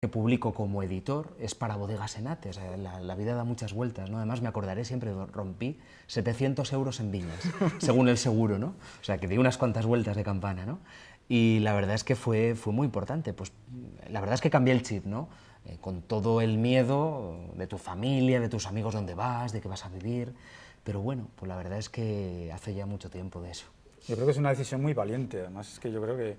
que publico como editor es para Bodegas Enate, o sea, la vida da muchas vueltas, ¿no? Además me acordaré siempre, rompí 700 euros en viñas, según el seguro, ¿no? O sea, que di unas cuantas vueltas de campana, ¿no? Y la verdad es que fue muy importante, pues la verdad es que cambié el chip, ¿no? Con todo el miedo de tu familia, de tus amigos, dónde vas, de qué vas a vivir, pero bueno, pues la verdad es que hace ya mucho tiempo de eso. Yo creo que es una decisión muy valiente, además es que yo creo que,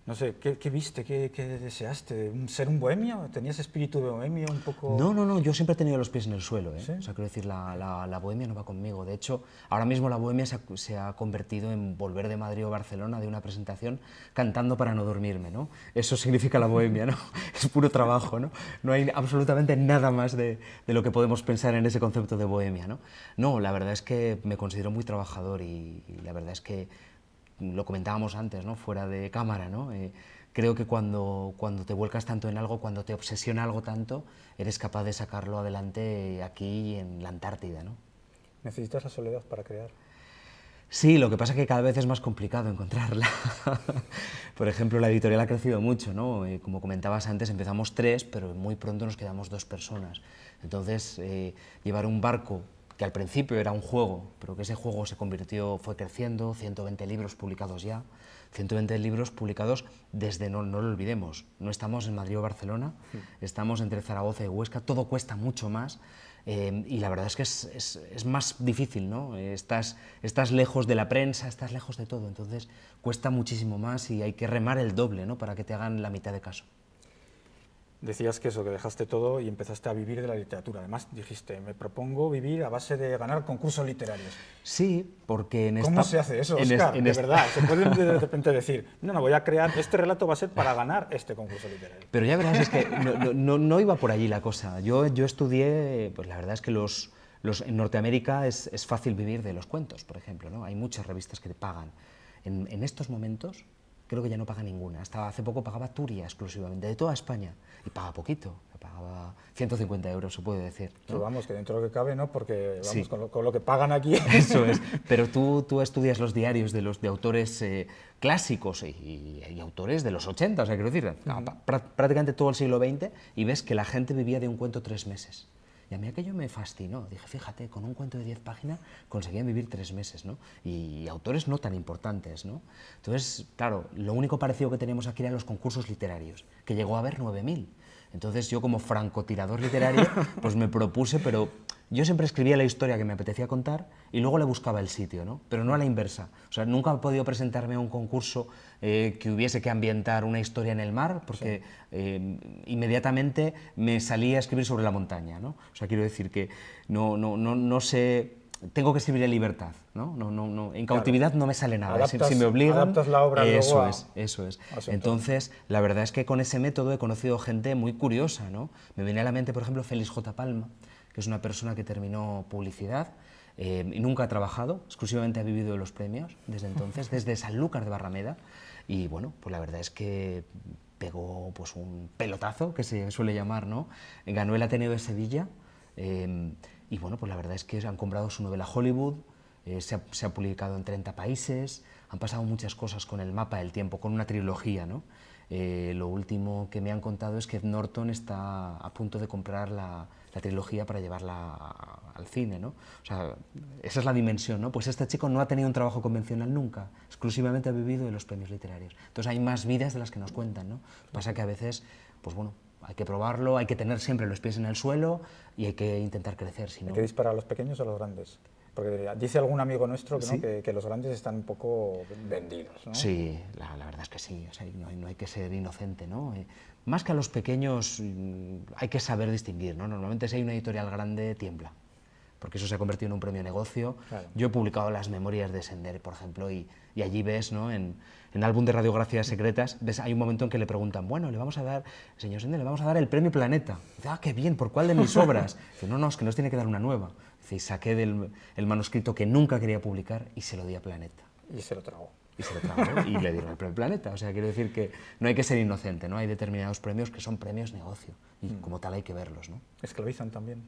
no sé, ¿qué viste, qué deseaste? ¿Ser un bohemio? ¿Tenías espíritu de bohemio un poco...? No, no, no, yo siempre he tenido los pies en el suelo, ¿eh? ¿Sí? O sea, quiero decir, la bohemia no va conmigo. De hecho, ahora mismo la bohemia se ha convertido en volver de Madrid o Barcelona de una presentación cantando para no dormirme, ¿no? Eso significa la bohemia, ¿no? Es puro trabajo, ¿no? No hay absolutamente nada más de lo que podemos pensar en ese concepto de bohemia, ¿no? No, la verdad es que me considero muy trabajador y la verdad es que lo comentábamos antes, ¿no? Fuera de cámara, ¿no? Creo que cuando te vuelcas tanto en algo, cuando te obsesiona algo tanto, eres capaz de sacarlo adelante aquí en la Antártida, ¿no? ¿Necesitas la soledad para crear? Sí, lo que pasa es que cada vez es más complicado encontrarla. Por ejemplo, la editorial ha crecido mucho, ¿no? Como comentabas antes, empezamos 3, pero muy pronto nos quedamos 2 personas. Entonces, llevar un barco que al principio era un juego, pero que ese juego fue creciendo, 120 libros publicados ya, 120 libros publicados desde, no lo olvidemos, no estamos en Madrid o Barcelona, estamos entre Zaragoza y Huesca, todo cuesta mucho más, y la verdad es que es más difícil, ¿no? Estás lejos de la prensa, estás lejos de todo, entonces cuesta muchísimo más y hay que remar el doble, ¿no? Para que te hagan la mitad de caso. Decías que eso, que dejaste todo y empezaste a vivir de la literatura. Además, dijiste, me propongo vivir a base de ganar concursos literarios. Sí, porque en ¿Cómo se hace eso, Óscar? De verdad, se puede de repente decir, no, voy a crear, este relato va a ser para ganar este concurso literario. Pero ya verás, es que no iba por allí la cosa. Yo estudié, pues la verdad es que en Norteamérica es fácil vivir de los cuentos, por ejemplo, ¿no? Hay muchas revistas que te pagan. En estos momentos creo que ya no paga ninguna. Hasta hace poco pagaba Turia exclusivamente, de toda España, y paga poquito, pagaba 150 euros, se puede decir, ¿no? Pero vamos, que dentro de lo que cabe, ¿no? Porque vamos, Sí. con lo que pagan aquí... Eso es, pero tú estudias los diarios de autores clásicos y autores de los 80, o sea, quiero decir, prácticamente todo el siglo XX, y ves que la gente vivía de un cuento 3 meses. Y a mí aquello me fascinó. Dije, fíjate, con un cuento de 10 páginas conseguían vivir 3 meses, ¿no? Y autores no tan importantes, ¿no? Entonces, claro, lo único parecido que teníamos aquí eran los concursos literarios, que llegó a haber 9000. Entonces yo como francotirador literario, pues me propuse, pero yo siempre escribía la historia que me apetecía contar y luego le buscaba el sitio, ¿no? Pero no a la inversa. O sea, nunca he podido presentarme a un concurso que hubiese que ambientar una historia en el mar, porque inmediatamente me salía a escribir sobre la montaña, ¿no? O sea, quiero decir que no sé... Tengo que escribir en libertad, ¿no? En cautividad no me sale nada. Si me obligan, adaptas la obra luego a... Eso es. Entonces, la verdad es que con ese método he conocido gente muy curiosa, ¿no? Me viene a la mente, por ejemplo, Félix J. Palma, que es una persona que terminó publicidad y nunca ha trabajado, exclusivamente ha vivido de los premios desde entonces, desde Sanlúcar de Barrameda, y bueno, pues la verdad es que pegó pues un pelotazo, que se suele llamar, ¿no? Ganó el Ateneo de Sevilla, y bueno, pues la verdad es que han comprado su novela Hollywood, se ha publicado en 30 países, han pasado muchas cosas con el mapa del tiempo, con una trilogía, ¿no? Lo último que me han contado es que Ed Norton está a punto de comprar la trilogía para llevarla al cine, ¿no? O sea, esa es la dimensión, ¿no? Pues este chico no ha tenido un trabajo convencional nunca, exclusivamente ha vivido de los premios literarios. Entonces hay más vidas de las que nos cuentan, ¿no? Pasa que a veces, pues bueno, hay que probarlo, hay que tener siempre los pies en el suelo y hay que intentar crecer, si no... ¿Hay que disparar a los pequeños o a los grandes? Porque dice algún amigo nuestro que, ¿Sí? ¿no? que los grandes están un poco vendidos, ¿no? Sí, la verdad es que sí, o sea, no hay que ser inocente, ¿no? Más que a los pequeños hay que saber distinguir, ¿no? Normalmente si hay una editorial grande tiembla, porque eso se ha convertido en un premio negocio. Claro. Yo he publicado las memorias de Sender, por ejemplo, y allí ves, ¿no? En el álbum de radiografías secretas, ves, hay un momento en que le preguntan, bueno, señor Sender, le vamos a dar el premio Planeta. Dice, qué bien, ¿por cuál de mis obras? Dice, no, es que nos tiene que dar una nueva. Dice, y saqué el manuscrito que nunca quería publicar y se lo di a Planeta. Y se lo tragó. Y se lo tragó y le dieron el premio Planeta. O sea, quiero decir que no hay que ser inocente, ¿no? Hay determinados premios que son premios negocio y como tal hay que verlos, ¿no? ¿Esclavizan también?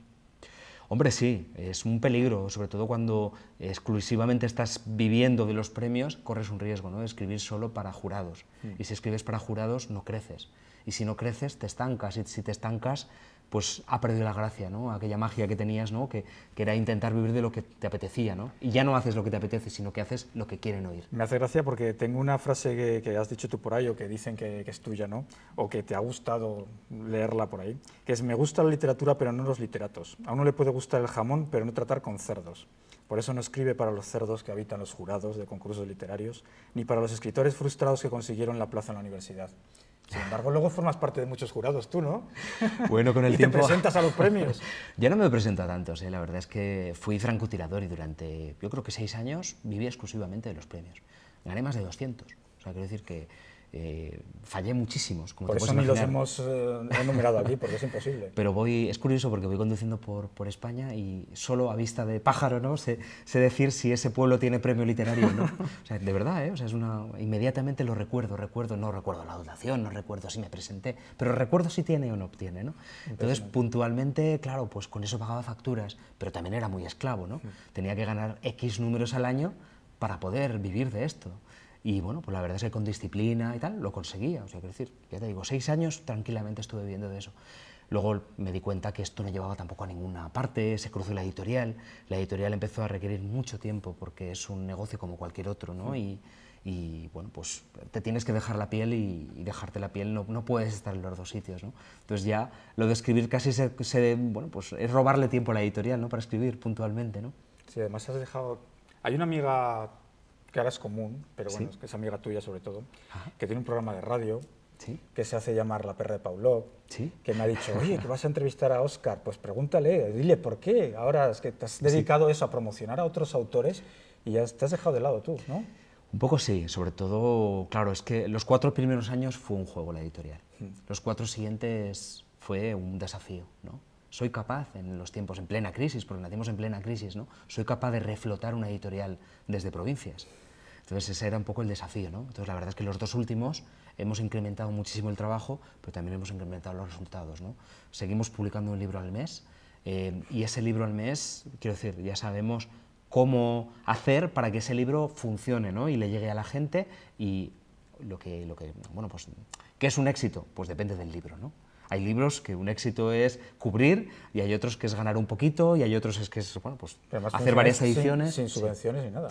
Hombre, sí, es un peligro, sobre todo cuando exclusivamente estás viviendo de los premios, corres un riesgo, ¿no? Escribir solo para jurados. Y si escribes para jurados, no creces. Y si no creces, te estancas. Y si te estancas, pues ha perdido la gracia, ¿no? Aquella magia que tenías, ¿no? Que era intentar vivir de lo que te apetecía, ¿no? Y ya no haces lo que te apetece, sino que haces lo que quieren oír. Me hace gracia porque tengo una frase que has dicho tú por ahí, o que dicen que es tuya, ¿no? O que te ha gustado leerla por ahí, que es: me gusta la literatura, pero no los literatos. A uno le puede gustar el jamón, pero no tratar con cerdos. Por eso no escribe para los cerdos que habitan los jurados de concursos literarios, ni para los escritores frustrados que consiguieron la plaza en la universidad. Sin embargo, luego formas parte de muchos jurados tú, ¿no? Bueno, con el y tiempo... te presentas a los premios. Ya no me presento a tantos, la verdad es que fui francotirador y durante, yo creo que 6 años, viví exclusivamente de los premios. Gané más de 200, o sea, quiero decir que fallé muchísimos, como por te eso puedes ni los imaginar. hemos enumerado aquí, porque es imposible. Pero es curioso porque voy conduciendo por España y solo a vista de pájaro, ¿no? sé decir si ese pueblo tiene premio literario o no. O sea, de verdad, ¿eh? O sea, inmediatamente lo recuerdo, no recuerdo la dotación, no recuerdo si me presenté, pero recuerdo si tiene o no obtiene, ¿no? Entonces, puntualmente, claro, pues con eso pagaba facturas, pero también era muy esclavo, ¿no? Tenía que ganar X números al año para poder vivir de esto. Y bueno, pues la verdad es que con disciplina y tal lo conseguía. O sea, quiero decir, ya te digo, 6 años tranquilamente estuve viviendo de eso. Luego me di cuenta que esto no llevaba tampoco a ninguna parte, se cruzó la editorial. La editorial empezó a requerir mucho tiempo porque es un negocio como cualquier otro, ¿no? Y bueno, pues te tienes que dejar la piel y dejarte la piel, no puedes estar en los dos sitios, ¿no? Entonces ya lo de escribir casi bueno, pues es robarle tiempo a la editorial, ¿no? Para escribir puntualmente, ¿no? Sí, además has dejado... Hay una amiga que ahora es común, pero bueno, ¿Sí? es que es amiga tuya sobre todo, Ajá. que tiene un programa de radio, ¿Sí? que se hace llamar La Perra de Pavlov, ¿Sí? que me ha dicho: oye, que vas a entrevistar a Óscar, pues pregúntale, dile por qué. Ahora es que te has dedicado eso, a promocionar a otros autores, y ya te has dejado de lado tú, ¿no? Un poco sí, sobre todo, claro, es que los 4 primeros años fue un juego la editorial. Los 4 siguientes fue un desafío, ¿no? Soy capaz, en los tiempos, en plena crisis, porque nacimos en plena crisis, ¿no? Soy capaz de reflotar una editorial desde provincias. Entonces ese era un poco el desafío, ¿no? Entonces la verdad es que los 2 últimos hemos incrementado muchísimo el trabajo, pero también hemos incrementado los resultados, ¿no? Seguimos publicando un libro al mes, y ese libro al mes, quiero decir, ya sabemos cómo hacer para que ese libro funcione, ¿no? Y le llegue a la gente, y bueno, pues, ¿qué es un éxito? Pues depende del libro, ¿no? Hay libros que un éxito es cubrir, y hay otros que es ganar un poquito, y hay otros que es, bueno, pues hacer varias ediciones. Sin subvenciones ni nada.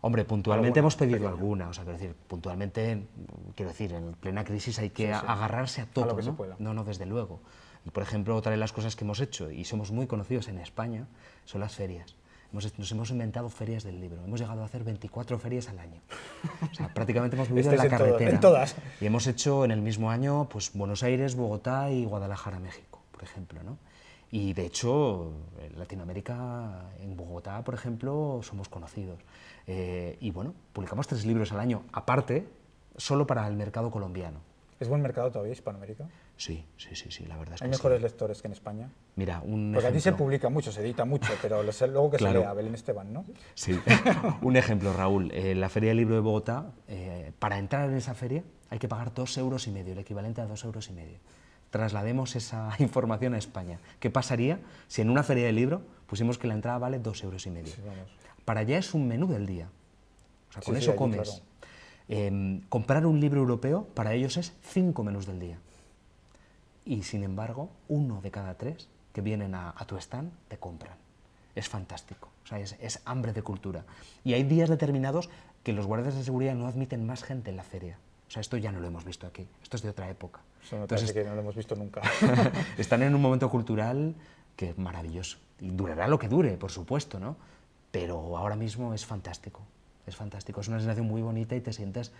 Hombre, puntualmente ¿Alguna? hemos pedido Pequeña. alguna, o sea, quiero decir, puntualmente, quiero decir, en plena crisis hay que Sí, sí. agarrarse a todo, lo que ¿no? se pueda. No, desde luego. Y, por ejemplo, otra de las cosas que hemos hecho, y somos muy conocidos en España, son las ferias. Nos hemos inventado ferias del libro. Hemos llegado a hacer 24 ferias al año. O sea, prácticamente hemos vivido en la carretera. En todas. Y hemos hecho en el mismo año, pues, Buenos Aires, Bogotá y Guadalajara, México, por ejemplo, ¿no? Y de hecho, en Latinoamérica, en Bogotá, por ejemplo, somos conocidos. Y bueno, publicamos 3 libros al año, aparte, solo para el mercado colombiano. ¿Es buen mercado todavía Hispanoamérica? Sí, la verdad es que ¿Hay sí. mejores lectores que en España? Mira, un Porque aquí se ejemplo. publica mucho, se edita mucho, pero luego que Claro. se lea Belén Esteban, ¿no? Sí, un ejemplo, Raúl. La Feria del Libro de Bogotá, para entrar en esa feria hay que pagar 2,5 euros, el equivalente a 2,5 euros. Traslademos esa información a España. ¿Qué pasaría si en una feria del libro pusimos que la entrada vale 2,5 euros? Sí, vamos. Para allá es un menú del día. O sea, con Sí, eso allí, comes. claro. Comprar un libro europeo para ellos es 5 menús del día. Y sin embargo, 1 de cada 3 que vienen a tu stand te compran. Es fantástico. O sea, es hambre de cultura. Y hay días determinados que los guardias de seguridad no admiten más gente en la feria. O sea, esto ya no lo hemos visto aquí. Esto es de otra época. Eso me Entonces, parece que no lo hemos visto nunca. están en un momento cultural que es maravilloso. Y durará lo que dure, por supuesto, ¿no? Pero ahora mismo es fantástico. Es fantástico. Es una sensación muy bonita y te sientes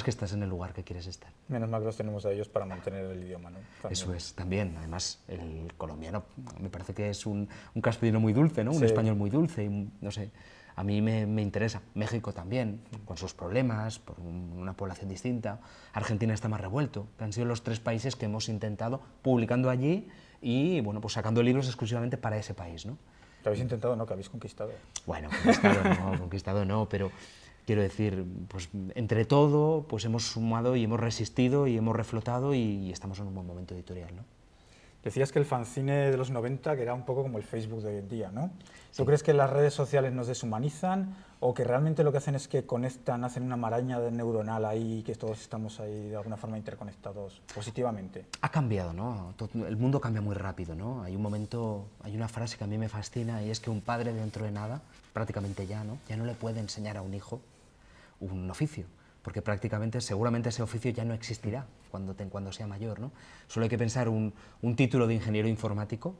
que estás en el lugar que quieres estar. Menos mal que los tenemos a ellos para mantener el idioma, ¿no? También. Eso es, también. Además, el colombiano me parece que es un castellano muy dulce, ¿no? Un Sí. español muy dulce, y, no sé, a mí me interesa. México también, con sus problemas, por una población distinta. Argentina está más revuelto, que han sido los 3 países que hemos intentado publicando allí y, bueno, pues sacando libros exclusivamente para ese país, ¿no? Que habéis intentado, ¿no? Que habéis conquistado. Bueno, conquistado no, pero quiero decir, pues entre todo, pues hemos sumado y hemos resistido y hemos reflotado y estamos en un buen momento editorial, ¿no? Decías que el fanzine de los 90 que era un poco como el Facebook de hoy en día, ¿no? ¿Tú crees que las redes sociales nos deshumanizan o que realmente lo que hacen es que conectan, hacen una maraña neuronal ahí y que todos estamos ahí de alguna forma interconectados positivamente? Ha cambiado, ¿no? El mundo cambia muy rápido, ¿no? Hay un momento, hay una frase que a mí me fascina y es que un padre dentro de nada, prácticamente ya, ¿no? Ya no le puede enseñar a un hijo un oficio, porque prácticamente, seguramente ese oficio ya no existirá cuando sea mayor, ¿no? Solo hay que pensar un título de ingeniero informático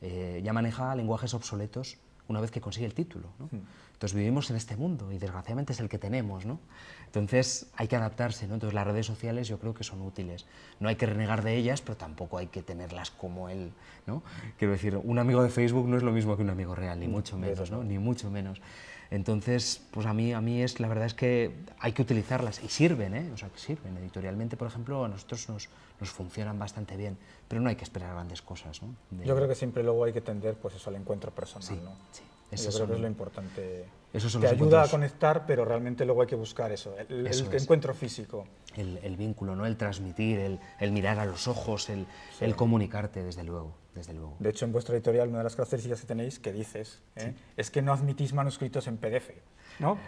ya maneja lenguajes obsoletos una vez que consigue el título, ¿no? Entonces vivimos en este mundo y desgraciadamente es el que tenemos, ¿no? Entonces hay que adaptarse, ¿no? Entonces las redes sociales yo creo que son útiles. No hay que renegar de ellas, pero tampoco hay que tenerlas como él, ¿no? Quiero decir, un amigo de Facebook no es lo mismo que un amigo real, ni mucho menos, ¿no? Ni mucho menos. Entonces, pues a mí la verdad es que hay que utilizarlas y sirven, ¿eh? O sea, que sirven. Editorialmente, por ejemplo, a nosotros nos funcionan bastante bien, pero no hay que esperar grandes cosas, ¿no? Yo creo que siempre luego hay que tender pues eso, al encuentro personal, Sí, ¿no? sí. Yo creo que es lo importante. Esos son Te los ayuda encuentros. a conectar, pero realmente luego hay que buscar eso, el Eso es. encuentro físico. El vínculo, ¿no? El transmitir, el mirar a los ojos, el comunicarte, desde luego, desde luego. De hecho, en vuestra editorial, una de las características que tenéis, que dices, es que no admitís manuscritos en PDF, ¿no?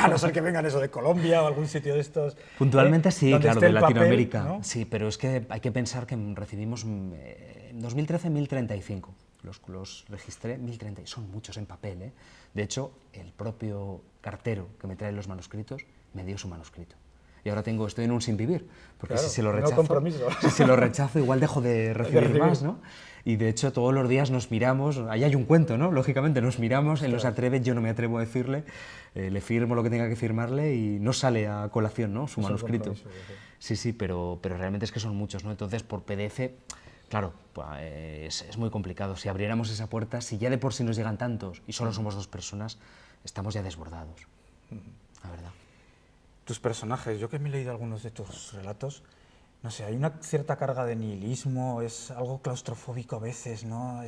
A no ser que vengan eso de Colombia o algún sitio de estos. Puntualmente sí, donde claro, esté de el papel, Latinoamérica. ¿no? Sí, pero es que hay que pensar que recibimos en 2013 1035. Los registré 1030, son muchos en papel, ¿eh? De hecho, el propio cartero que me trae los manuscritos me dio su manuscrito. Y ahora estoy en un sin vivir, porque Claro, si se lo no rechazo, compromiso. si se lo rechazo igual dejo de recibir recibir. más, ¿no? Y de hecho todos los días nos miramos, ahí hay un cuento, ¿no? Lógicamente nos miramos, él nos atreve, yo no me atrevo a decirle, le firmo lo que tenga que firmarle y no sale a colación, ¿no? Su manuscrito. Sí, pero realmente es que son muchos, ¿no? Entonces por PDF, claro, pues, es muy complicado. Si abriéramos esa puerta, si ya de por sí nos llegan tantos y solo somos 2 personas, estamos ya desbordados, la verdad. Tus personajes, yo que me he leído algunos de tus relatos, no sé, hay una cierta carga de nihilismo, es algo claustrofóbico a veces, ¿no?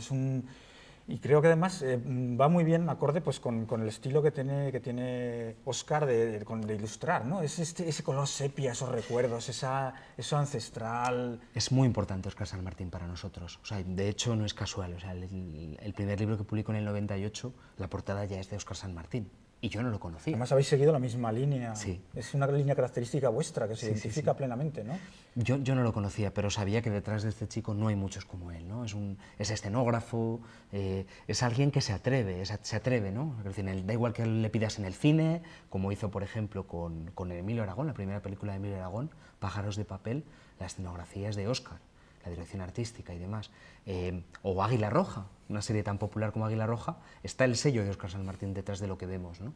Y creo que además va muy bien acorde pues, con el estilo que tiene Óscar de ilustrar, ¿no? Es ese color sepia, esos recuerdos, eso ancestral. Es muy importante Óscar San Martín para nosotros. O sea, de hecho, no es casual. O sea, el primer libro que publico en el 98, la portada ya es de Óscar San Martín. Y yo no lo conocía. Además habéis seguido la misma línea. Sí. Es una línea característica vuestra que se identifica plenamente, ¿no? Yo no lo conocía, pero sabía que detrás de este chico no hay muchos como él, ¿no? Es escenógrafo, es alguien que se atreve, ¿no? Es decir, da igual que le pidas en el cine, como hizo, por ejemplo, con Emilio Aragón, la primera película de Emilio Aragón, Pájaros de papel, la escenografía es de Óscar, la dirección artística y demás. O Águila Roja, una serie tan popular como Águila Roja, está el sello de Óscar San Martín detrás de lo que vemos, ¿no?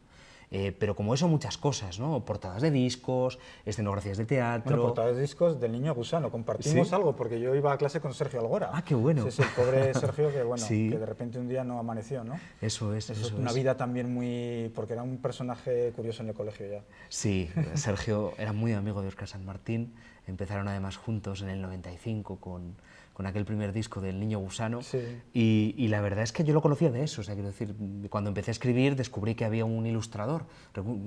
Pero como eso, muchas cosas, ¿no? Portadas de discos, escenografías de teatro... Bueno, portadas de discos del Niño Gusano, compartimos algo, porque yo iba a clase con Sergio Algora. Ah, qué bueno. Ese es el pobre Sergio que, bueno, Sí. que de repente un día no amaneció, ¿no? Eso es. Una vida también muy... porque era un personaje curioso en el colegio ya. Sí, Sergio era muy amigo de Óscar San Martín, empezaron además juntos en el 95 con aquel primer disco del Niño Gusano, Sí. y la verdad es que yo lo conocía de eso, o sea, quiero decir, cuando empecé a escribir descubrí que había un ilustrador.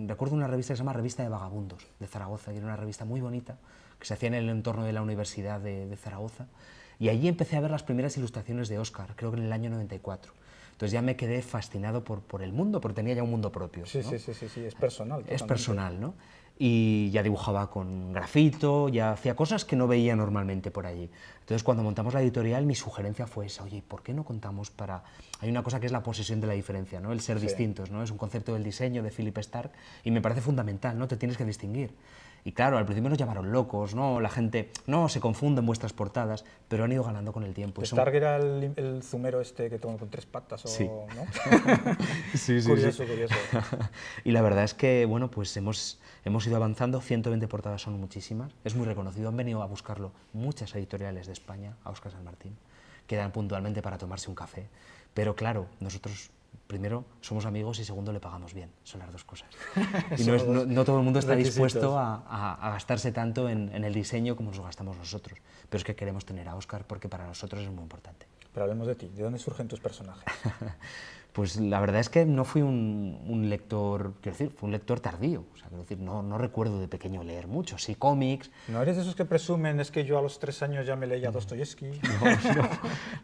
Recuerdo una revista que se llama Revista de Vagabundos, de Zaragoza, que era una revista muy bonita, que se hacía en el entorno de la Universidad de Zaragoza, y allí empecé a ver las primeras ilustraciones de Óscar, creo que en el año 94. Entonces ya me quedé fascinado por el mundo, porque tenía ya un mundo propio. Sí, ¿no? sí, es personal. Es totalmente. personal, ¿no? Y ya dibujaba con grafito, ya hacía cosas que no veía normalmente por allí. Entonces, cuando montamos la editorial, mi sugerencia fue esa, oye, ¿por qué no contamos para...? Hay una cosa que es la posesión de la diferencia, ¿no? El ser distintos, ¿no? Es un concepto del diseño de Philip Stark y me parece fundamental, ¿no? Te tienes que distinguir. Y claro, al principio nos llamaron locos, ¿no? La gente, no, se confunden vuestras portadas, pero han ido ganando con el tiempo. Stark era el zumero este que toma con 3 patas, Sí. ¿no? Sí. Curioso. Y la verdad es que, bueno, pues hemos ido avanzando, 120 portadas son muchísimas, es muy reconocido, han venido a buscarlo muchas editoriales de España, a Óscar San Martín, quedan puntualmente para tomarse un café, pero claro, nosotros primero somos amigos y segundo le pagamos bien, son las 2 cosas. Y no todo el mundo está dispuesto a gastarse tanto en el diseño como nos gastamos nosotros, pero es que queremos tener a Óscar porque para nosotros es muy importante. Pero hablemos de ti, ¿de dónde surgen tus personajes? Pues la verdad es que no fui un lector, quiero decir, fui un lector tardío. O sea, quiero decir, no recuerdo de pequeño leer mucho, sí cómics. ¿No eres de esos que presumen, es que yo a los 3 años ya me leía Dostoyevsky? No.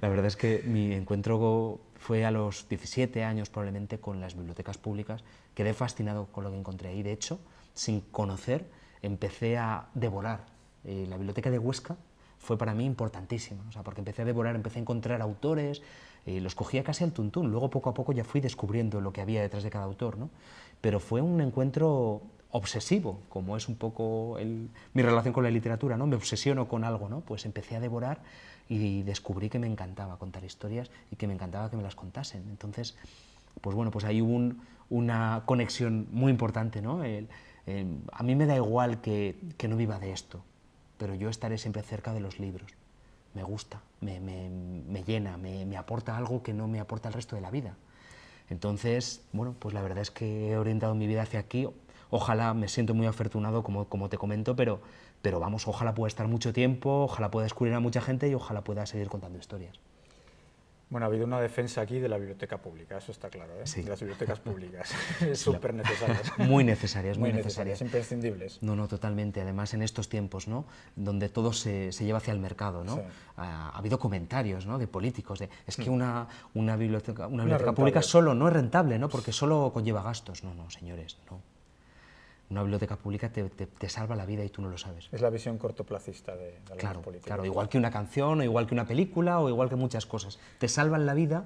La verdad es que mi encuentro fue a los 17 años probablemente con las bibliotecas públicas. Quedé fascinado con lo que encontré ahí. De hecho, sin conocer, empecé a devorar. La biblioteca de Huesca fue para mí importantísima, o sea, porque empecé a devorar, empecé a encontrar autores, los cogía casi al tuntún. Luego, poco a poco, ya fui descubriendo lo que había detrás de cada autor, ¿no? Pero fue un encuentro obsesivo, como es un poco mi relación con la literatura, ¿no? Me obsesiono con algo, ¿no? Pues empecé a devorar y descubrí que me encantaba contar historias y que me encantaba que me las contasen. Entonces, pues bueno, pues ahí hubo una conexión muy importante, ¿no? A mí me da igual que no viva de esto, pero yo estaré siempre cerca de los libros. Me gusta, me llena, me aporta algo que no me aporta el resto de la vida. Entonces, bueno, pues la verdad es que he orientado mi vida hacia aquí. Ojalá, me siento muy afortunado, como te comento, pero vamos, ojalá pueda estar mucho tiempo, ojalá pueda descubrir a mucha gente y ojalá pueda seguir contando historias. Bueno, ha habido una defensa aquí de la biblioteca pública, eso está claro, ¿eh? Sí. De las bibliotecas públicas, súper necesarias. Muy necesarias, muy necesarias. Imprescindibles. No, totalmente. Además, en estos tiempos, ¿no? Donde todo se lleva hacia el mercado, ¿no? Sí. Ha habido comentarios, ¿no? De políticos, es que una biblioteca rentable. pública solo no es rentable, ¿no? Porque solo conlleva gastos. No, señores, no. Una biblioteca pública te salva la vida y tú no lo sabes. Es la visión cortoplacista de algunos políticos. Claro, igual que una canción, o igual que una película, o igual que muchas cosas. Te salvan la vida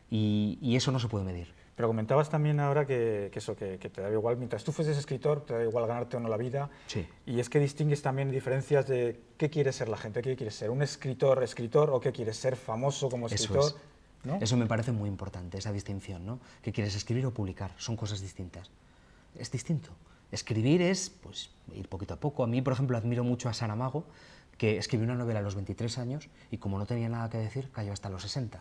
y eso no se puede medir. Pero comentabas también ahora que te daba igual, mientras tú fueses escritor, te da igual ganarte o no la vida. Sí. Y es que distingues también diferencias de qué quiere ser la gente, qué quiere ser, un escritor, o qué quieres ser, famoso como escritor. Eso es. ¿No? Eso me parece muy importante, esa distinción, ¿no? ¿Qué quieres escribir o publicar? Son cosas distintas. Es distinto. Escribir es, pues, ir poquito a poco. A mí, por ejemplo, admiro mucho a Saramago, que escribió una novela a los 23 años y como no tenía nada que decir, cayó hasta los 60.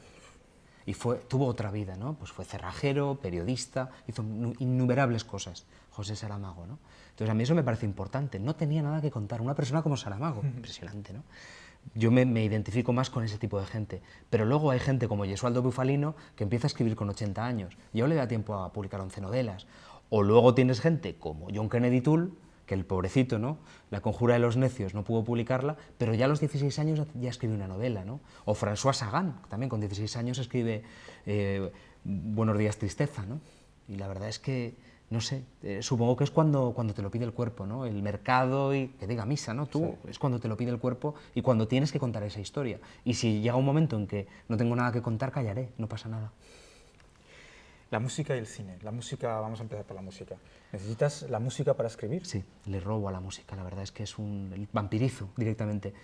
Y tuvo otra vida, ¿no? Pues fue cerrajero, periodista, hizo innumerables cosas, José Saramago, ¿no? Entonces a mí eso me parece importante, no tenía nada que contar, una persona como Saramago, impresionante, ¿no? Yo me identifico más con ese tipo de gente, pero luego hay gente como Gesualdo Bufalino que empieza a escribir con 80 años y aún le da tiempo a publicar 11 novelas, o luego tienes gente como John Kennedy Toole, que el pobrecito, ¿no? La conjura de los necios no pudo publicarla, pero ya a los 16 años ya escribió una novela, ¿no? O François Sagan, también con 16 años escribe Buenos días, tristeza, ¿no? Y la verdad es que, no sé, supongo que es cuando te lo pide el cuerpo, ¿no? El mercado, y que diga misa, ¿no? Tú, sí. Es cuando te lo pide el cuerpo y cuando tienes que contar esa historia. Y si llega un momento en que no tengo nada que contar, callaré, no pasa nada. La música y el cine. La música, vamos a empezar por la música. ¿Necesitas la música para escribir? Sí, le robo a la música, la verdad es que es el vampirizo directamente.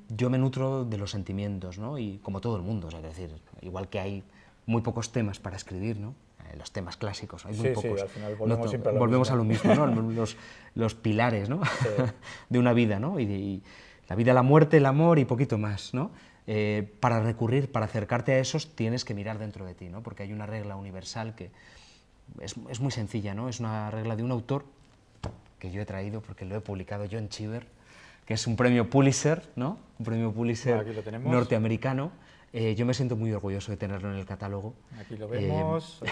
Yo me nutro de los sentimientos, ¿no? Y como todo el mundo, o sea, es decir, igual que hay muy pocos temas para escribir, ¿no? Los temas clásicos, hay muy pocos. Sí, al final volvemos a lo mismo, ¿no? los pilares, ¿no? Sí. De una vida, ¿no? Y la vida, la muerte, el amor y poquito más, ¿no? Para recurrir, para acercarte a esos, tienes que mirar dentro de ti, ¿no? Porque hay una regla universal que es muy sencilla, ¿no? Es una regla de un autor que yo he traído porque lo he publicado, John Cheever, que es un premio Pulitzer, ¿no? Un premio Pulitzer norteamericano. Yo me siento muy orgulloso de tenerlo en el catálogo. Aquí lo vemos.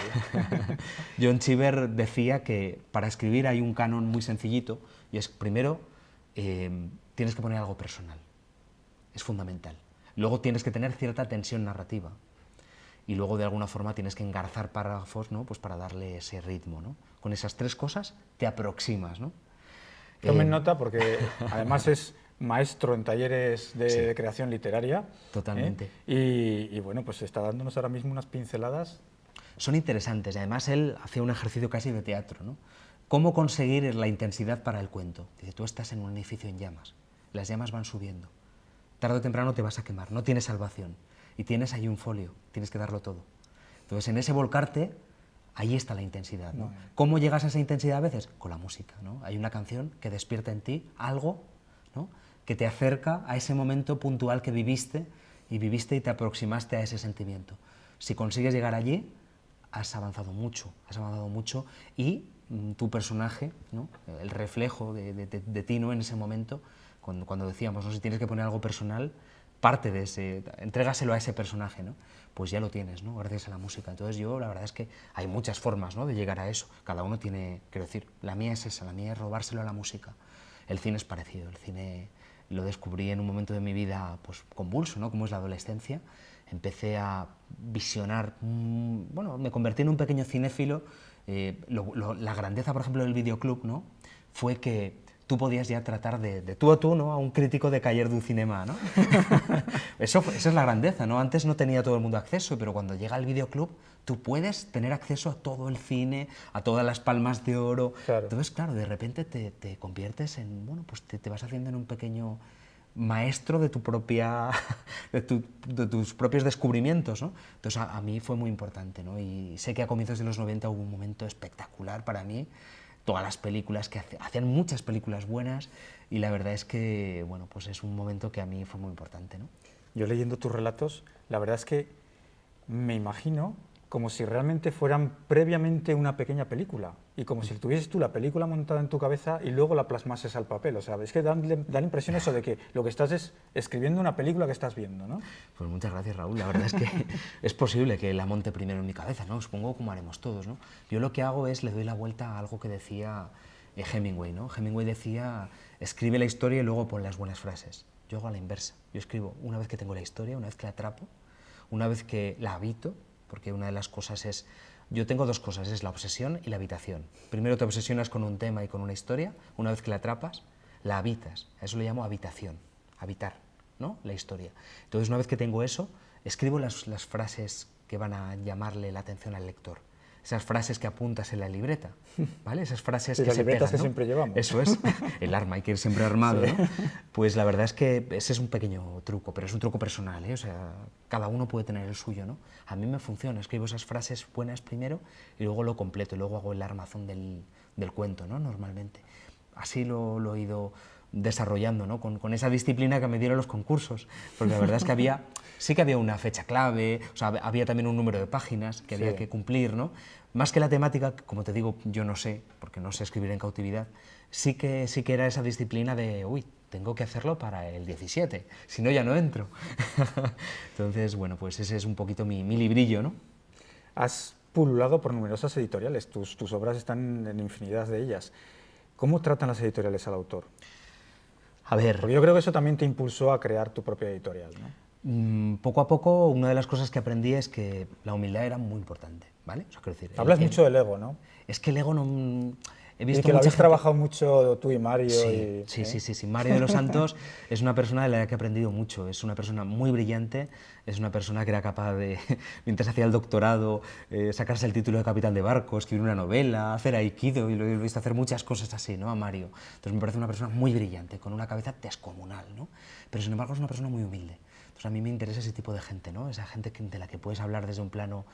John Cheever decía que para escribir hay un canon muy sencillito y es, primero, tienes que poner algo personal. Es fundamental. Luego tienes que tener cierta tensión narrativa y luego de alguna forma tienes que engarzar párrafos, ¿no? Pues para darle ese ritmo, ¿no? Con esas tres cosas te aproximas, ¿no? Tomen nota porque además es maestro en talleres de creación literaria. Totalmente. Y bueno, pues está dándonos ahora mismo unas pinceladas. Son interesantes, además él hacía un ejercicio casi de teatro, ¿no? ¿Cómo conseguir la intensidad para el cuento? Dice, tú estás en un edificio en llamas, las llamas van subiendo. Tarde o temprano te vas a quemar, no tienes salvación. Y tienes ahí un folio, tienes que darlo todo. Entonces, en ese volcarte, ahí está la intensidad, ¿no? ¿Cómo llegas a esa intensidad a veces? Con la música, ¿no? Hay una canción que despierta en ti algo, ¿no? Que te acerca a ese momento puntual que viviste y te aproximaste a ese sentimiento. Si consigues llegar allí, has avanzado mucho y tu personaje, ¿no? El reflejo de ti, ¿no? En ese momento, cuando decíamos, ¿no? Si tienes que poner algo personal, parte de ese, entrégaselo a ese personaje, ¿no? Pues ya lo tienes, ¿no? Gracias a la música. Entonces yo, la verdad es que hay muchas formas, ¿no?, de llegar a eso. Cada uno tiene, quiero decir, la mía es esa, la mía es robárselo a la música. El cine es parecido, el cine lo descubrí en un momento de mi vida pues convulso, ¿no?, como es la adolescencia. Empecé a visionar, bueno, me convertí en un pequeño cinéfilo. La grandeza, por ejemplo, del videoclub, ¿no?, fue que tú podías ya tratar de tú a tú, ¿no?, a un crítico de Cahiers du Cinema, ¿no? Esa es la grandeza, ¿no? Antes no tenía todo el mundo acceso, pero cuando llega el videoclub tú puedes tener acceso a todo el cine, a todas las palmas de oro. Claro. Entonces, claro, de repente te conviertes en, bueno, pues te vas haciendo en un pequeño maestro de tu propia, de tus propios descubrimientos, ¿no? Entonces a mí fue muy importante, ¿no? Y sé que a comienzos de los 90 hubo un momento espectacular para mí, todas las películas que hacían muchas películas buenas, y la verdad es que, bueno, pues es un momento que a mí fue muy importante, ¿no? Yo leyendo tus relatos, la verdad es que me imagino como si realmente fueran previamente una pequeña película, y como si tuvieses tú la película montada en tu cabeza y luego la plasmases al papel. O sea, es que da la impresión eso de que lo que estás es escribiendo una película que estás viendo, ¿no? Pues muchas gracias, Raúl. La verdad es que es posible que la monte primero en mi cabeza, ¿no? Supongo como haremos todos, ¿no? Yo lo que hago es le doy la vuelta a algo que decía Hemingway, ¿no? Hemingway decía, escribe la historia y luego pon las buenas frases. Yo hago a la inversa. Yo escribo una vez que tengo la historia, una vez que la atrapo, una vez que la habito, porque una de las cosas es, yo tengo dos cosas, es la obsesión y la habitación. Primero te obsesionas con un tema y con una historia, una vez que la atrapas, la habitas. A eso le llamo habitación, habitar, ¿no?, la historia. Entonces, una vez que tengo eso, escribo las frases que van a llamarle la atención al lector. Esas frases que apuntas en la libreta, ¿vale? Esas frases Sí, que las se libretas pegan, que ¿no? siempre llevamos. Eso es, el arma, hay que ir siempre armado, Sí. ¿no? Pues la verdad es que ese es un pequeño truco, pero es un truco personal, ¿eh? O sea, cada uno puede tener el suyo, ¿no? A mí me funciona, escribo esas frases buenas primero y luego lo completo, y luego hago el armazón del cuento, ¿no?, normalmente. Así lo he ido desarrollando, ¿no?, con esa disciplina que me dieron los concursos, porque la verdad es que sí que había una fecha clave, o sea, había también un número de páginas que había Sí. que cumplir, ¿no? Más que la temática, como te digo, yo no sé, porque no sé escribir en cautividad, sí que era esa disciplina de, uy, tengo que hacerlo para el 17, si no ya no entro. Entonces, bueno, pues ese es un poquito mi librillo, ¿no? Has pululado por numerosas editoriales, tus obras están en infinidad de ellas. ¿Cómo tratan las editoriales al autor? A ver, Porque yo creo que eso también te impulsó a crear tu propia editorial, ¿no? poco a poco, una de las cosas que aprendí es que la humildad era muy importante, ¿vale? O sea, quiero decir, Hablas mucho del ego, ¿no? es que el ego no... He Y visto que lo mucha habéis gente- trabajado mucho tú y Mario. Sí, y, sí. Mario de los Santos es una persona de la que he aprendido mucho. Es una persona muy brillante, es una persona que era capaz de, mientras hacía el doctorado, sacarse el título de capitán de barco, escribir una novela, hacer aikido, y lo he visto hacer muchas cosas así, ¿no?, a Mario. Entonces me parece una persona muy brillante, con una cabeza descomunal, ¿no? Pero sin embargo es una persona muy humilde. Entonces a mí me interesa ese tipo de gente, ¿no? Esa gente de la que puedes hablar desde un plano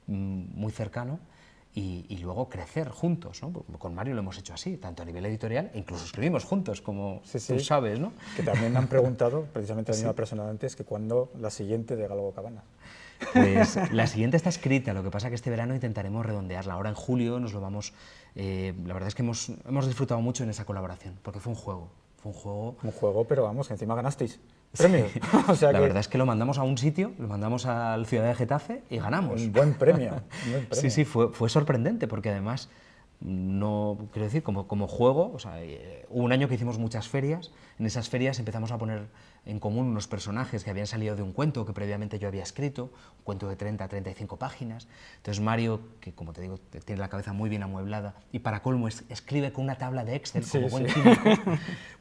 muy cercano, y luego crecer juntos, ¿no? Con Mario lo hemos hecho así, tanto a nivel editorial, e incluso escribimos juntos, como Sí, tú sí. sabes, ¿no? Que también me han preguntado, precisamente la misma persona de antes, que cuándo la siguiente de Gálvaro Cabana. Pues la siguiente está escrita, lo que pasa que este verano intentaremos redondearla. Ahora en julio nos lo vamos... la verdad es que hemos disfrutado mucho en esa colaboración, porque fue un juego. Un juego, pero vamos, que encima ganasteis premios. O sea La que verdad es que lo mandamos a un sitio, lo mandamos al Ciudad de Getafe y ganamos. un buen premio. Un buen premio. Sí, fue sorprendente, porque además, no, quiero decir, como juego, o sea, hubo un año que hicimos muchas ferias, en esas ferias empezamos a poner en común unos personajes que habían salido de un cuento que previamente yo había escrito, un cuento de 30 a 35 páginas. Entonces Mario, que como te digo, tiene la cabeza muy bien amueblada, y para colmo escribe con una tabla de Excel como buen químico,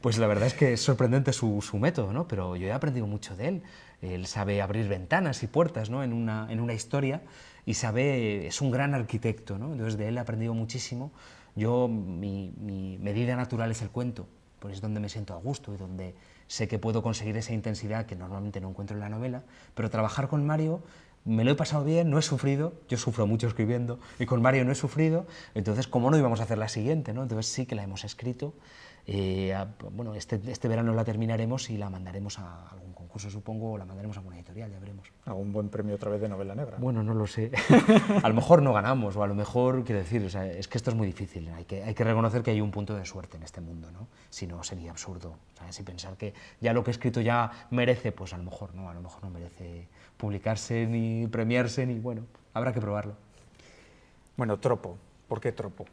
pues la verdad es que es sorprendente su método, ¿no? Pero yo he aprendido mucho de él. Él sabe abrir ventanas y puertas, ¿no?, en una historia, y es un gran arquitecto, ¿no? Entonces de él he aprendido muchísimo. Mi medida natural es el cuento, pues es donde me siento a gusto y donde sé que puedo conseguir esa intensidad que normalmente no encuentro en la novela, pero trabajar con Mario me lo he pasado bien, no he sufrido, yo sufro mucho escribiendo, y con Mario no he sufrido, entonces ¿cómo no íbamos a hacer la siguiente, ¿no? Entonces sí que la hemos escrito, Bueno, este verano la terminaremos y la mandaremos a algún concurso, supongo, o la mandaremos a alguna editorial, ya veremos. ¿Algún buen premio otra vez de novela negra? Bueno, no lo sé. A lo mejor no ganamos, o a lo mejor, quiero decir, o sea, es que esto es muy difícil. Hay que reconocer que hay un punto de suerte en este mundo, ¿no? Si no, sería absurdo. ¿Sabes? Y pensar que ya lo que he escrito ya merece, pues a lo mejor no merece publicarse, ni premiarse, ni bueno, habrá que probarlo. Bueno, Tropo. ¿Por qué Tropo?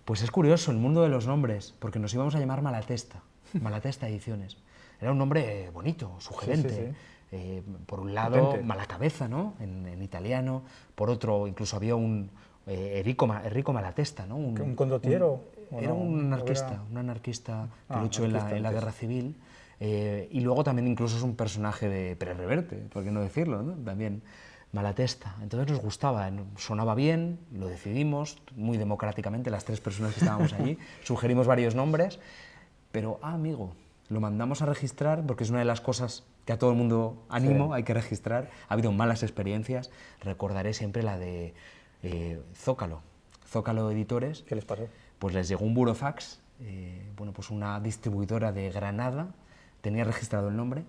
Pues es curioso, el mundo de los nombres, porque nos íbamos a llamar Malatesta, Malatesta Ediciones. Era un nombre bonito, sugerente. Sí, sí, sí. Por un lado, Potente. Malacabeza, ¿no? En italiano. Por otro, incluso había un Enrico Malatesta, ¿no? ¿Un condottiero? Era un anarquista que luchó en la anarquista Guerra Civil. Y luego también incluso es un personaje de Pérez Reverte, por qué no decirlo, ¿no? También Malatesta. Entonces nos gustaba, sonaba bien, lo decidimos muy democráticamente, las 3 personas que estábamos allí, sugerimos varios nombres, pero, amigo, lo mandamos a registrar porque es una de las cosas que a todo el mundo animo, hay que registrar. Ha habido malas experiencias, recordaré siempre la de Zócalo Editores. ¿Qué les pasó? Pues les llegó un burofax, bueno, pues una distribuidora de Granada tenía registrado el nombre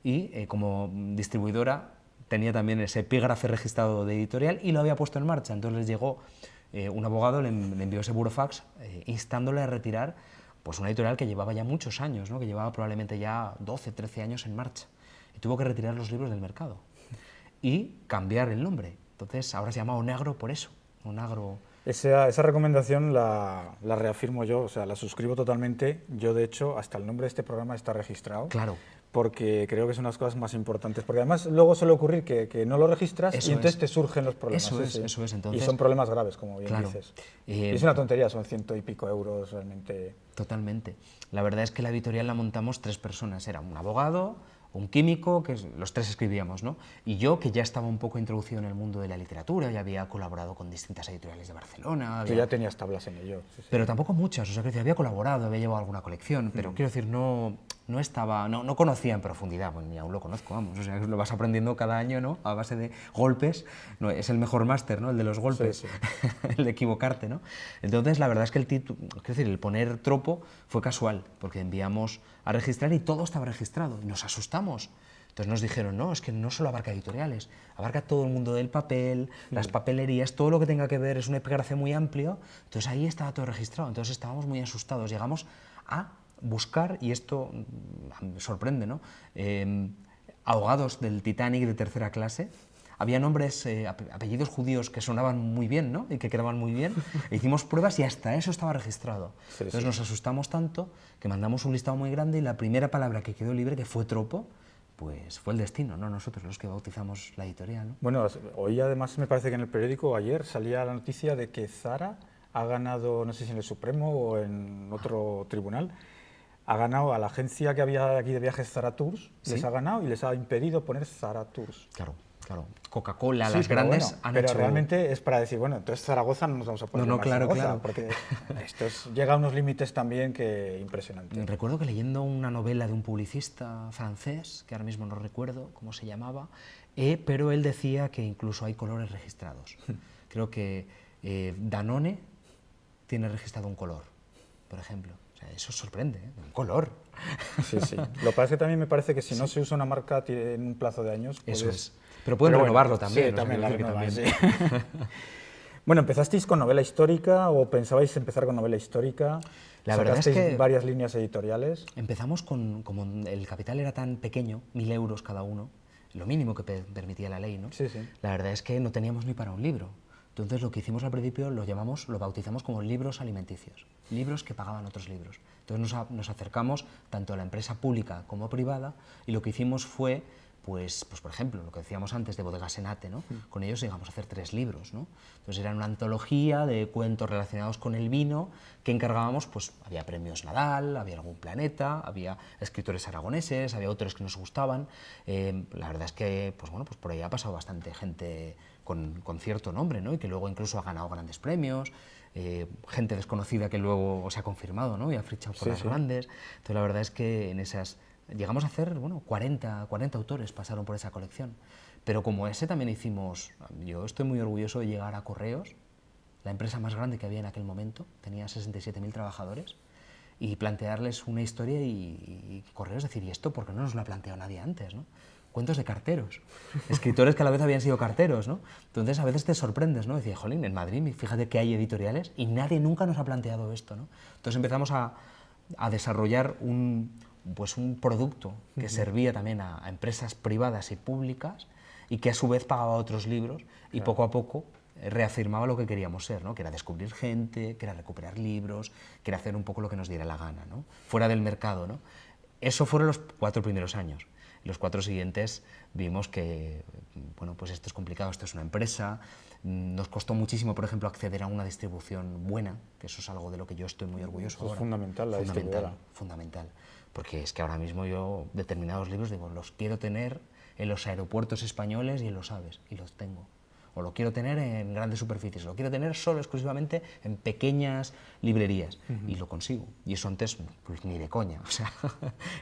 y como distribuidora tenía también ese epígrafe registrado de editorial y lo había puesto en marcha. Entonces les llegó un abogado, le envió ese burofax instándole a retirar pues una editorial que llevaba ya muchos años, ¿no? Que llevaba probablemente ya 12, 13 años en marcha. Y tuvo que retirar los libros del mercado y cambiar el nombre. Entonces ahora se llama Onagro por eso, Onagro. Esa recomendación la reafirmo yo, o sea, la suscribo totalmente. Yo, de hecho, hasta el nombre de este programa está registrado. Claro. Porque creo que son las cosas más importantes. Porque además luego suele ocurrir que no lo registras y entonces te surgen los problemas. Eso es. Entonces, y son problemas graves, como bien claro, dices. Y es una tontería, son 100 y pico euros realmente. Totalmente. La verdad es que la editorial la montamos 3 personas. Era un abogado, un químico, que los 3 escribíamos, ¿no? Y yo, que ya estaba un poco introducido en el mundo de la literatura, ya había colaborado con distintas editoriales de Barcelona. Tú ya tenías tablas en ello. Sí. Pero tampoco muchas, o sea, que había colaborado, había llevado alguna colección, pero quiero decir, no conocía en profundidad, pues ni aún lo conozco, vamos, o sea, lo vas aprendiendo cada año, ¿no? A base de golpes, no, es el mejor máster, ¿no? El de los golpes, Sí. el de equivocarte, ¿no? Entonces, la verdad es que el poner Tropo fue casual, porque enviamos a registrar y todo estaba registrado, y nos asustamos. Entonces nos dijeron, no, es que no solo abarca editoriales, abarca todo el mundo del papel, las papelerías, todo lo que tenga que ver, es un epígrafe muy amplio, entonces ahí estaba todo registrado, entonces estábamos muy asustados, llegamos a buscar, y esto me sorprende, ¿no? Ahogados del Titanic de 3ª clase, había nombres, apellidos judíos que sonaban muy bien, ¿no? Y que quedaban muy bien. E hicimos pruebas y hasta eso estaba registrado. Entonces nos asustamos tanto que mandamos un listado muy grande y la primera palabra que quedó libre, que fue Tropo, pues fue el destino, no nosotros los que bautizamos la editorial, ¿no? Bueno, hoy además me parece que en el periódico ayer salía la noticia de que Zara ha ganado, no sé si en el Supremo o en otro tribunal, ha ganado a la agencia que había aquí de viajes Zara Tours, ¿sí? Les ha ganado y les ha impedido poner Zara Tours. Claro. Coca-Cola, sí, las pero grandes bueno, han pero hecho... realmente es para decir, bueno, entonces Zaragoza no nos vamos a poner más Zaragoza, porque esto llega a unos límites también que impresionantes. Recuerdo que leyendo una novela de un publicista francés, que ahora mismo no recuerdo cómo se llamaba, pero él decía que incluso hay colores registrados. Creo que Danone tiene registrado un color, por ejemplo. O sea, eso sorprende, ¿eh? Un color. Sí. Lo que pasa es que también me parece que si no se usa una marca en un plazo de años... Eso es. Pero pueden renovarlo también. Sí, también la renovan, sí. Bueno, ¿empezasteis con novela histórica o pensabais empezar con novela histórica? La verdad es que varias líneas editoriales. Empezamos como el capital era tan pequeño, 1.000 euros cada uno, lo mínimo que permitía la ley, ¿no? Sí. La verdad es que no teníamos ni para un libro. Entonces lo que hicimos al principio lo bautizamos como libros alimenticios, libros que pagaban otros libros. Entonces nos acercamos tanto a la empresa pública como privada y lo que hicimos fue, pues por ejemplo, lo que decíamos antes de Bodegas Enate, ¿no? Con ellos llegamos a hacer 3 libros, ¿no? Entonces era una antología de cuentos relacionados con el vino que encargábamos, pues había premios Nadal, había algún Planeta, había escritores aragoneses, había otros que nos gustaban. La verdad es que, pues por ahí ha pasado bastante gente con cierto nombre, ¿no? Y que luego incluso ha ganado grandes premios, gente desconocida que luego se ha confirmado, ¿no? Y ha fichado por las grandes. Entonces la verdad es que en esas llegamos a hacer, 40 autores pasaron por esa colección. Pero como ese también hicimos, yo estoy muy orgulloso de llegar a Correos, la empresa más grande que había en aquel momento, tenía 67.000 trabajadores, y plantearles una historia y correos, decir, ¿y esto por qué no nos lo ha planteado nadie antes, ¿no? Cuentos de carteros, escritores que a la vez habían sido carteros, ¿no? Entonces a veces te sorprendes, ¿no? Decía, jolín, en Madrid, fíjate que hay editoriales y nadie nunca nos ha planteado esto, ¿no? Entonces empezamos a desarrollar un producto que servía también a empresas privadas y públicas y que a su vez pagaba otros libros y poco a poco reafirmaba lo que queríamos ser, ¿no? Que era descubrir gente, que era recuperar libros, que era hacer un poco lo que nos diera la gana, ¿no? Fuera del mercado, ¿no? Eso fueron los 4 primeros años. Los 4 siguientes vimos que, bueno, pues esto es complicado, esto es una empresa, nos costó muchísimo, por ejemplo, acceder a una distribución buena, que eso es algo de lo que yo estoy muy orgulloso ahora. Es fundamental la distribuidora. Fundamental, porque es que ahora mismo yo determinados libros digo, los quiero tener en los aeropuertos españoles y en los AVEs, y los tengo. O lo quiero tener en grandes superficies, lo quiero tener solo, exclusivamente en pequeñas librerías, y lo consigo. Y eso antes, pues ni de coña, o sea,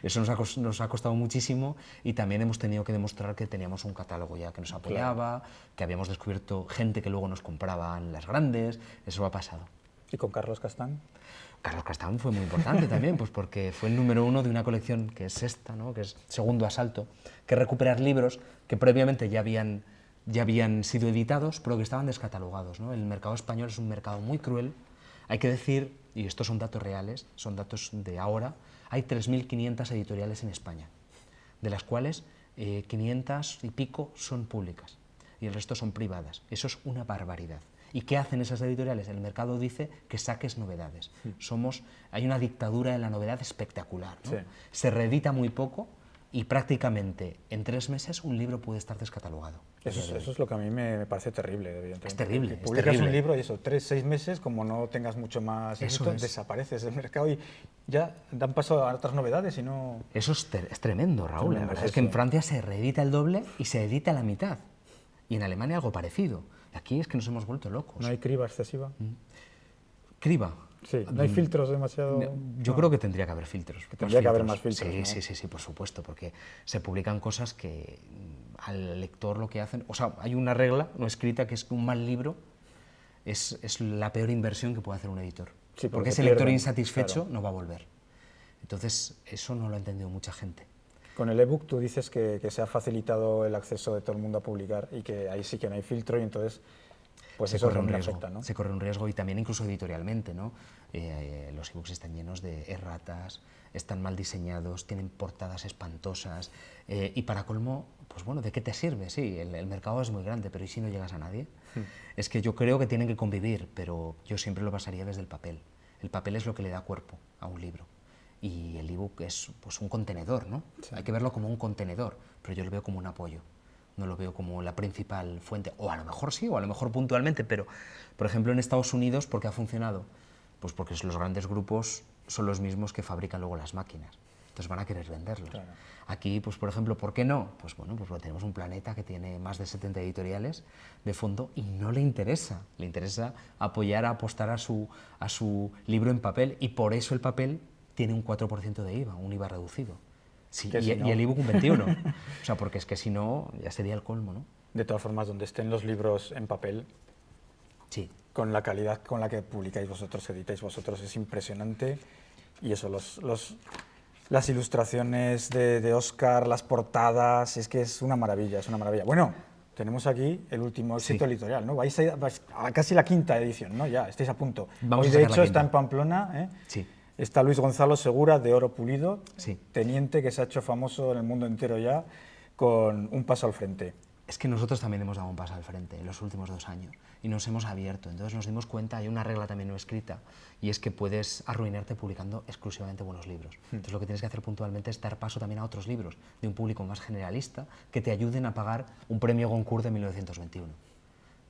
eso nos ha costado muchísimo y también hemos tenido que demostrar que teníamos un catálogo ya que nos apoyaba, que habíamos descubierto gente que luego nos compraba en las grandes, eso ha pasado. ¿Y con Carlos Castán? Carlos Castán fue muy importante también, pues porque fue el número 1 de una colección que es esta, ¿no? Que es Segundo Asalto, que es recuperar libros que previamente ya habían sido editados, pero que estaban descatalogados, ¿no? El mercado español es un mercado muy cruel. Hay que decir, y estos son datos reales, son datos de ahora, hay 3.500 editoriales en España, de las cuales 500 y pico son públicas y el resto son privadas. Eso es una barbaridad. ¿Y qué hacen esas editoriales? El mercado dice que saques novedades. Hay una dictadura en la novedad espectacular, ¿no? Sí. Se reedita muy poco y prácticamente en 3 meses un libro puede estar descatalogado. Eso es lo que a mí me parece terrible, evidentemente. Es terrible. Que publicas un libro y eso, 3-6 meses, como no tengas mucho más éxito, desapareces del mercado y ya dan paso a otras novedades y no... Eso es tremendo, Raúl. La verdad es que en Francia se reedita el doble y se edita la mitad. Y en Alemania algo parecido. Aquí es que nos hemos vuelto locos. ¿No hay criba excesiva? ¿Criba? Sí, no hay filtros demasiado... Yo creo que tendría que haber filtros. Que tendría que haber más filtros, Sí, ¿no? sí, por supuesto, porque se publican cosas que al lector lo que hacen... O sea, hay una regla no escrita que es que un mal libro es la peor inversión que puede hacer un editor. Sí, porque ese lector insatisfecho no va a volver. Entonces, eso no lo ha entendido mucha gente. Con el ebook tú dices que se ha facilitado el acceso de todo el mundo a publicar y que ahí sí que no hay filtro y entonces pues eso también afecta, ¿no? Se corre un riesgo y también incluso editorialmente, ¿no? Los ebooks están llenos de erratas, están mal diseñados, tienen portadas espantosas y para colmo, pues bueno, ¿de qué te sirve? Sí, el mercado es muy grande, pero ¿y si no llegas a nadie? Es que yo creo que tienen que convivir, pero yo siempre lo pasaría desde el papel. El papel es lo que le da cuerpo a un libro. Y el ebook es pues, un contenedor, ¿no? Sí. Hay que verlo como un contenedor, pero yo lo veo como un apoyo, no lo veo como la principal fuente, o a lo mejor sí, o a lo mejor puntualmente, pero por ejemplo en Estados Unidos, ¿por qué ha funcionado? Pues porque los grandes grupos son los mismos que fabrican luego las máquinas, entonces van a querer venderlos. Claro. Aquí, pues por ejemplo, ¿por qué no? Pues bueno, pues tenemos un Planeta que tiene más de 70 editoriales de fondo y no le interesa apoyar, apostar a su libro en papel y por eso el papel tiene un 4% de IVA, un IVA reducido. Sí, y el ebook un 21%. O sea, porque es que si no, ya sería el colmo, ¿no? De todas formas, donde estén los libros en papel, sí, con la calidad con la que publicáis vosotros, editáis vosotros, es impresionante. Y eso, las ilustraciones de Óscar, las portadas, es que es una maravilla, es una maravilla. Bueno, tenemos aquí el último éxito editorial, ¿no? Vais a casi la 5ª edición, ¿no? Ya, estáis a punto. Hoy, de hecho, está en Pamplona, ¿eh? Sí. Está Luis Gonzalo Segura, de Oro Pulido, sí, teniente que se ha hecho famoso en el mundo entero ya, con un paso al frente. Es que nosotros también hemos dado un paso al frente en los últimos 2 años y nos hemos abierto. Entonces nos dimos cuenta, hay una regla también no escrita, y es que puedes arruinarte publicando exclusivamente buenos libros. Entonces lo que tienes que hacer puntualmente es dar paso también a otros libros de un público más generalista que te ayuden a pagar un premio Goncourt de 1921.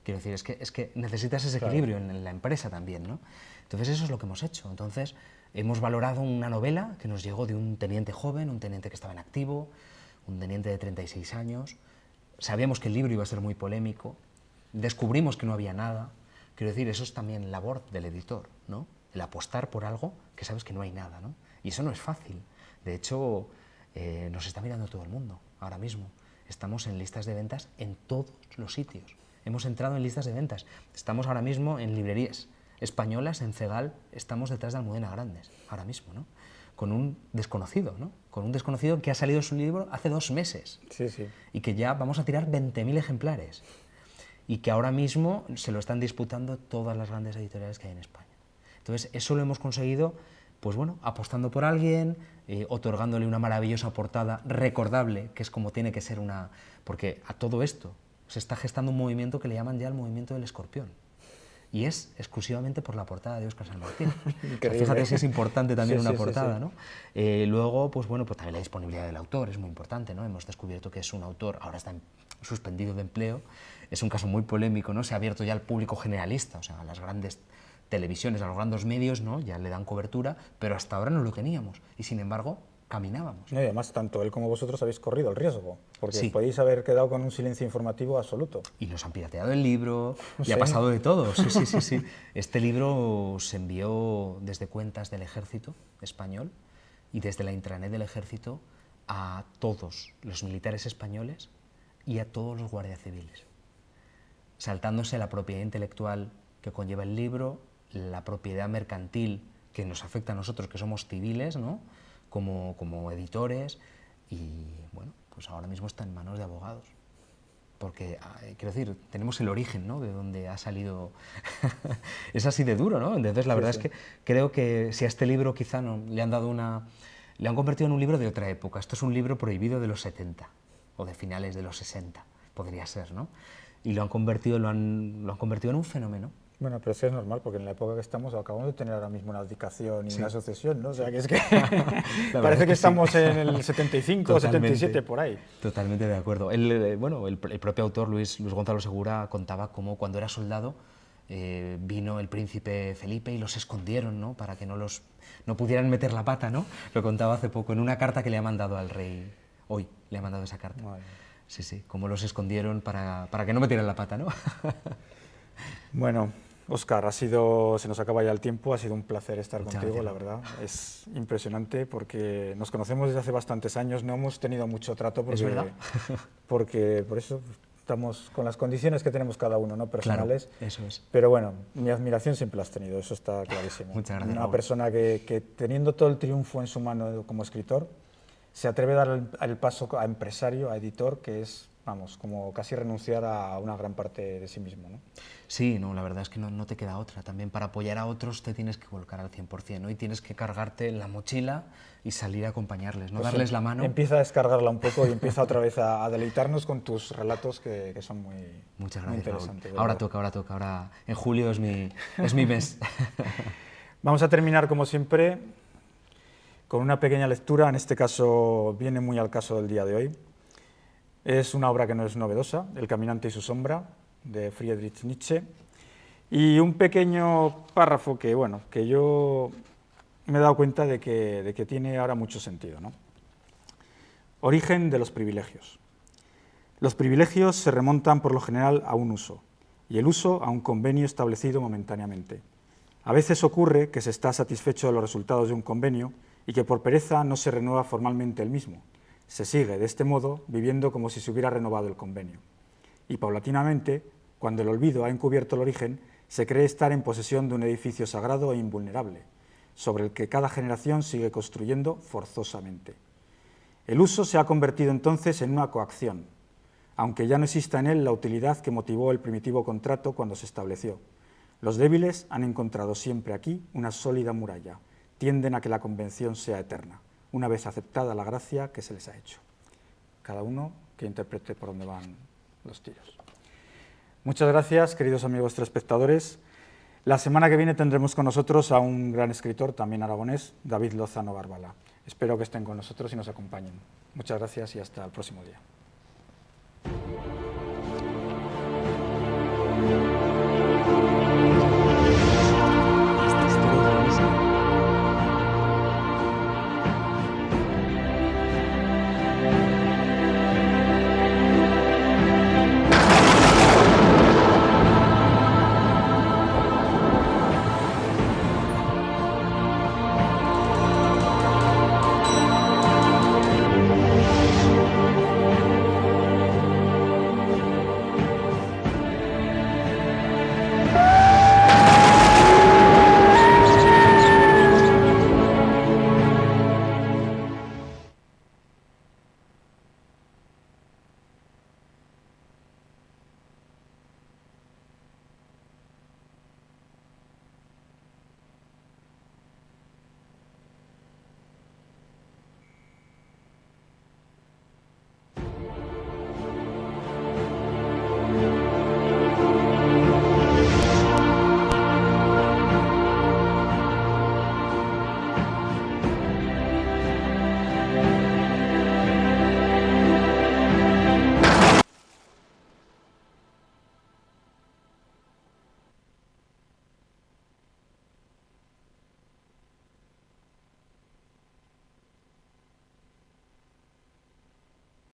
Quiero decir, es que necesitas ese equilibrio en la empresa también, ¿no? Entonces eso es lo que hemos hecho. Entonces hemos valorado una novela que nos llegó de un teniente joven, un teniente que estaba en activo, un teniente de 36 años. Sabíamos que el libro iba a ser muy polémico, descubrimos que no había nada. Quiero decir, eso es también labor del editor, ¿no? El apostar por algo que sabes que no hay nada, ¿no? Y eso no es fácil. De hecho, nos está mirando todo el mundo ahora mismo. Estamos en listas de ventas en todos los sitios. Hemos entrado en listas de ventas. Estamos ahora mismo en librerías. españolas en Cegal estamos detrás de Almudena Grandes, ahora mismo, ¿no? Con un desconocido, ¿no? Con un desconocido que ha salido su libro hace 2 meses. Sí, sí. Y que ya vamos a tirar 20.000 ejemplares. Y que ahora mismo se lo están disputando todas las grandes editoriales que hay en España. Entonces, eso lo hemos conseguido, pues bueno, apostando por alguien, otorgándole una maravillosa portada recordable, que es como tiene que ser una... Porque a todo esto se está gestando un movimiento que le llaman ya el movimiento del escorpión. Y es exclusivamente por la portada de Óscar San Martín. O sea, fíjate si es importante también una portada, ¿no? Luego, pues bueno, pues también la disponibilidad del autor es muy importante, ¿no? Hemos descubierto que es un autor, ahora está suspendido de empleo, es un caso muy polémico, ¿no? Se ha abierto ya al público generalista, o sea, a las grandes televisiones, a los grandes medios, ¿no? Ya le dan cobertura, pero hasta ahora no lo teníamos y sin embargo caminábamos. No, y además, tanto él como vosotros habéis corrido el riesgo, porque Sí. podéis haber quedado con un silencio informativo absoluto. Y nos han pirateado el libro, y Sí. ha pasado de todo. Sí, sí, sí, sí. Este libro se envió desde cuentas del Ejército Español y desde la intranet del Ejército a todos los militares españoles y a todos los guardias civiles, saltándose la propiedad intelectual que conlleva el libro, la propiedad mercantil que nos afecta a nosotros, que somos civiles, ¿no? como editores, y bueno, pues ahora mismo está en manos de abogados. Porque, quiero decir, tenemos el origen, ¿no? De donde ha salido. Es así de duro, ¿no? Entonces, la verdad es que creo que si a este libro quizá no, le han dado una... Le han convertido en un libro de otra época. Esto es un libro prohibido de los 70 o de finales de los 60, podría ser, ¿no? Y lo han convertido en un fenómeno. Bueno, pero eso es normal, porque en la época que estamos acabamos de tener ahora mismo una abdicación y una sucesión, ¿no? O sea, que es que parece que estamos en el 75 o 77, por ahí. Totalmente de acuerdo. El propio autor, Luis Gonzalo Segura, contaba cómo cuando era soldado vino el príncipe Felipe y los escondieron, ¿no? Para que no pudieran meter la pata, ¿no? Lo contaba hace poco en una carta que le ha mandado al rey. Hoy le ha mandado esa carta. Vale. Sí, sí, cómo los escondieron para que no metieran la pata, ¿no? Bueno, Óscar, se nos acaba ya el tiempo, ha sido un placer estar Muchas contigo, gracias. la verdad. Es impresionante porque nos conocemos desde hace bastantes años, no hemos tenido mucho trato porque, ¿Es verdad? porque por eso estamos con las condiciones que tenemos cada uno, ¿no? Personales. Claro, eso es. Pero bueno, mi admiración siempre la has tenido, eso está clarísimo. Muchas gracias, Una Raúl. persona que teniendo todo el triunfo en su mano como escritor, se atreve a dar el paso a empresario, a editor, que es, vamos, como casi renunciar a una gran parte de sí mismo, ¿no? Sí, no, la verdad es que no te queda otra. También para apoyar a otros te tienes que volcar al 100%, ¿no? Y tienes que cargarte la mochila y salir a acompañarles, no Pues darles la mano. Empieza a descargarla un poco y empieza otra vez a deleitarnos con tus relatos que son muy, Muchas muy gracias, Raúl. interesantes. de Ahora verdad. toca. Ahora en julio es mi mes. Vamos a terminar, como siempre, con una pequeña lectura. En este caso viene muy al caso del día de hoy. Es una obra que no es novedosa, El caminante y su sombra, de Friedrich Nietzsche, y un pequeño párrafo que, bueno, que yo me he dado cuenta de que tiene ahora mucho sentido, ¿no? Origen de los privilegios. Los privilegios se remontan por lo general a un uso, y el uso a un convenio establecido momentáneamente. A veces ocurre que se está satisfecho de los resultados de un convenio y que por pereza no se renueva formalmente el mismo. Se sigue, de este modo, viviendo como si se hubiera renovado el convenio. Y paulatinamente, cuando el olvido ha encubierto el origen, se cree estar en posesión de un edificio sagrado e invulnerable, sobre el que cada generación sigue construyendo forzosamente. El uso se ha convertido entonces en una coacción, aunque ya no exista en él la utilidad que motivó el primitivo contrato cuando se estableció. Los débiles han encontrado siempre aquí una sólida muralla, tienden a que la convención sea eterna, una vez aceptada la gracia que se les ha hecho. Cada uno que interprete por dónde van los tiros. Muchas gracias, queridos amigos telespectadores. La semana que viene tendremos con nosotros a un gran escritor, también aragonés, David Lozano Barbala. Espero que estén con nosotros y nos acompañen. Muchas gracias y hasta el próximo día.